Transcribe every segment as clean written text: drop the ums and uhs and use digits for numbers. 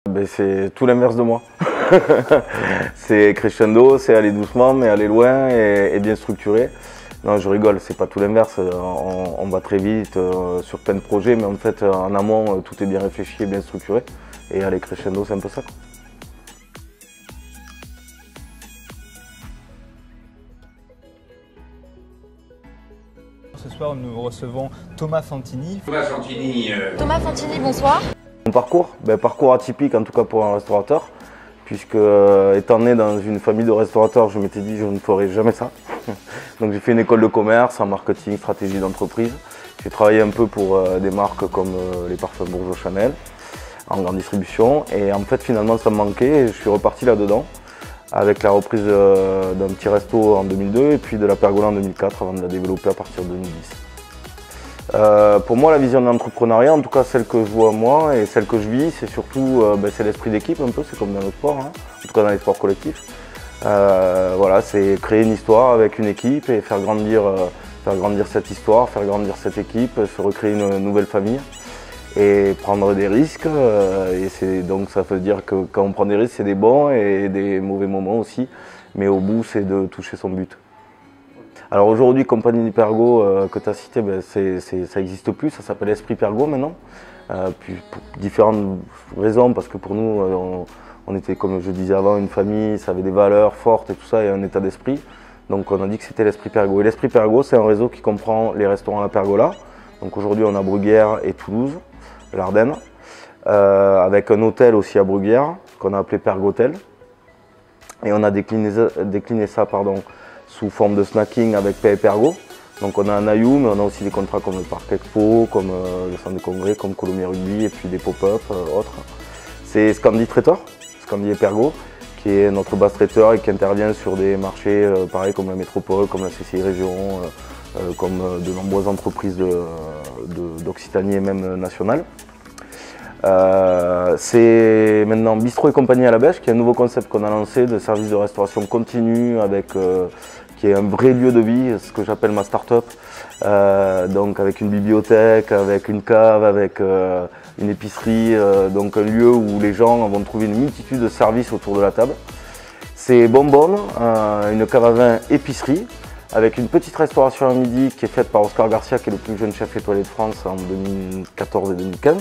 C'est tout l'inverse de moi. C'est crescendo, c'est aller doucement mais aller loin et bien structuré. Non, je rigole, c'est pas tout l'inverse. On va très vite sur plein de projets, mais en fait en amont tout est bien réfléchi et bien structuré. Et aller crescendo, c'est un peu ça. Ce soir, nous recevons Thomas Fantini. Thomas Fantini, bonsoir. Mon parcours, parcours atypique en tout cas pour un restaurateur, puisque étant né dans une famille de restaurateurs, je m'étais dit je ne ferai jamais ça. Donc j'ai fait une école de commerce en marketing, stratégie d'entreprise. J'ai travaillé un peu pour des marques comme les parfums Bourgeois Chanel en grande distribution, et en fait finalement ça me manquait et je suis reparti là-dedans avec la reprise d'un petit resto en 2002 et puis de la Pergola en 2004 avant de la développer à partir de 2010. Pour moi, la vision de l'entrepreneuriat, en tout cas celle que je vois moi et celle que je vis, c'est surtout c'est l'esprit d'équipe un peu, c'est comme dans le sport, hein, en tout cas dans les sports collectifs. Voilà, c'est créer une histoire avec une équipe et faire grandir cette histoire, faire grandir cette équipe, se recréer une nouvelle famille et prendre des risques. Donc ça veut dire que quand on prend des risques, c'est des bons et des mauvais moments aussi, mais au bout, c'est de toucher son but. Alors aujourd'hui, Compagnie Pergo que tu as cité, ça n'existe plus, ça s'appelle Esprit Pergo maintenant. Puis pour différentes raisons, parce que pour nous, on était, comme je disais avant, une famille, ça avait des valeurs fortes et tout ça, et un état d'esprit. Donc on a dit que c'était l'Esprit Pergo. Et l'Esprit Pergo, c'est un réseau qui comprend les restaurants à la Pergola. Donc aujourd'hui, on a Bruguière et Toulouse, l'Ardenne, avec un hôtel aussi à Bruguière, qu'on a appelé Pergotel. Et on a décliné ça, sous forme de snacking avec Paix et Pergo. Donc on a un Ayou, mais on a aussi des contrats comme le Parc Expo, comme le Centre de Congrès, comme Colomiers Rugby et puis des pop-up autres. C'est Scandi Traiteur, Scandi et Pergo, qui est notre base traiteur et qui intervient sur des marchés pareil comme la métropole, comme la CCI Région, comme de nombreuses entreprises d'Occitanie et même nationales. C'est maintenant Bistrot et Compagnie à la Bêche, qui est un nouveau concept qu'on a lancé de service de restauration continue, qui est un vrai lieu de vie, ce que j'appelle ma start-up. Donc avec une bibliothèque, avec une cave, avec une épicerie, donc un lieu où les gens vont trouver une multitude de services autour de la table. C'est Bonbonne, une cave à vin épicerie, avec une petite restauration à midi qui est faite par Oscar Garcia, qui est le plus jeune chef étoilé de France en 2014 et 2015.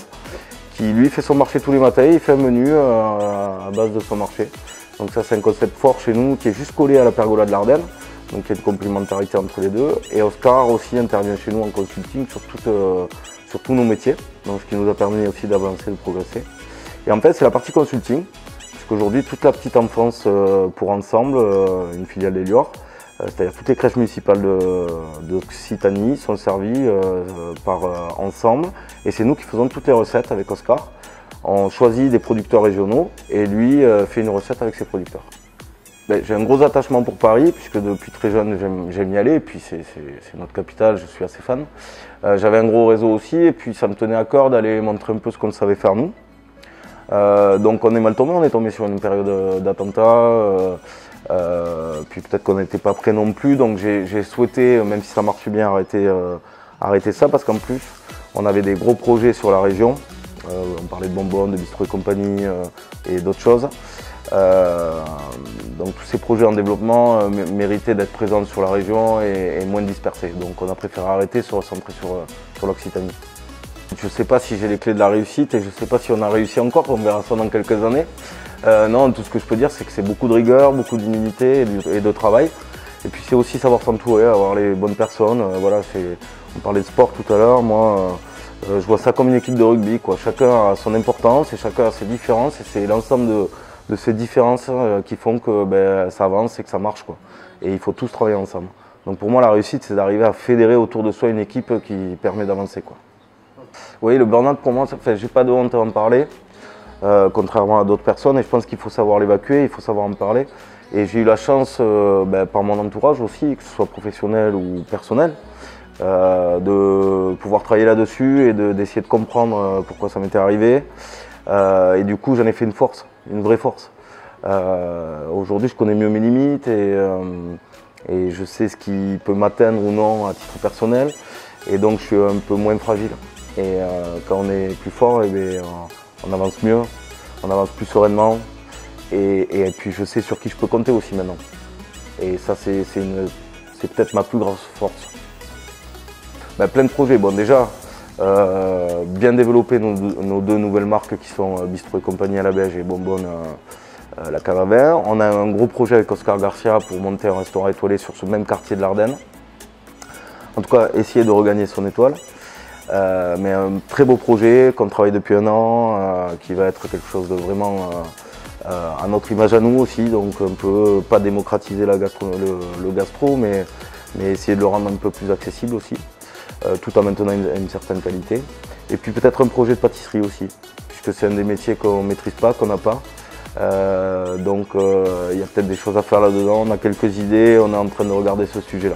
Qui lui fait son marché tous les matins et il fait un menu à base de son marché. Donc ça c'est un concept fort chez nous qui est juste collé à la Pergola de l'Ardenne, donc il y a une complémentarité entre les deux. Et Oscar aussi intervient chez nous en consulting sur tous nos métiers, donc ce qui nous a permis aussi d'avancer, de progresser. Et en fait c'est la partie consulting, parce qu'aujourd'hui toute la petite enfance pour Ensemble, une filiale d'Elior, c'est-à-dire toutes les crèches municipales d'Occitanie sont servies par Ensemble et c'est nous qui faisons toutes les recettes avec Oscar. On choisit des producteurs régionaux et lui fait une recette avec ses producteurs. J'ai un gros attachement pour Paris puisque depuis très jeune j'aime y aller et puis c'est notre capitale, je suis assez fan. J'avais un gros réseau aussi et puis ça me tenait à cœur d'aller montrer un peu ce qu'on savait faire nous. Donc on est mal tombé, on est tombé sur une période d'attentat. Puis peut-être qu'on n'était pas prêt non plus, donc j'ai souhaité, même si ça marche bien, arrêter ça parce qu'en plus on avait des gros projets sur la région. On parlait de Bonbonne, de Bistrot et Compagnie et d'autres choses. Donc tous ces projets en développement méritaient d'être présents sur la région et moins dispersés. Donc on a préféré arrêter, se recentrer sur l'Occitanie. Je ne sais pas si j'ai les clés de la réussite et je ne sais pas si on a réussi encore, on verra ça dans quelques années. Non, tout ce que je peux dire, c'est que c'est beaucoup de rigueur, beaucoup d'humilité et de travail. Et puis c'est aussi savoir s'entourer, avoir les bonnes personnes. Voilà, on parlait de sport tout à l'heure, moi je vois ça comme une équipe de rugby, quoi. Chacun a son importance et chacun a ses différences et c'est l'ensemble de ces différences qui font que ça avance et que ça marche, quoi. Et il faut tous travailler ensemble. Donc pour moi la réussite c'est d'arriver à fédérer autour de soi une équipe qui permet d'avancer, quoi. Oui, le burn-out pour moi, j'ai pas de honte à en parler. Contrairement à d'autres personnes, et je pense qu'il faut savoir l'évacuer, il faut savoir en parler. Et j'ai eu la chance, par mon entourage aussi, que ce soit professionnel ou personnel, de pouvoir travailler là-dessus et d'essayer de comprendre pourquoi ça m'était arrivé. Et du coup, j'en ai fait une force, une vraie force. Aujourd'hui, je connais mieux mes limites et je sais ce qui peut m'atteindre ou non à titre personnel. Et donc, je suis un peu moins fragile. Et quand on est plus fort, on avance mieux, on avance plus sereinement et puis je sais sur qui je peux compter aussi maintenant. Et ça c'est peut-être ma plus grosse force. Plein de projets, bon déjà, bien développer nos 2 nouvelles marques qui sont Bistro et Compagnie à la Beige et Bonbonne la Cave à Vin. On a un gros projet avec Oscar Garcia pour monter un restaurant étoilé sur ce même quartier de l'Ardenne. En tout cas, essayer de regagner son étoile. Mais un très beau projet qu'on travaille depuis 1 an, qui va être quelque chose de vraiment à notre image à nous aussi. Donc on ne peut pas démocratiser le gastro, mais essayer de le rendre un peu plus accessible aussi, tout en maintenant une certaine qualité. Et puis peut-être un projet de pâtisserie aussi, puisque c'est un des métiers qu'on ne maîtrise pas, qu'on n'a pas. Donc il y a peut-être des choses à faire là-dedans, on a quelques idées, on est en train de regarder ce sujet-là.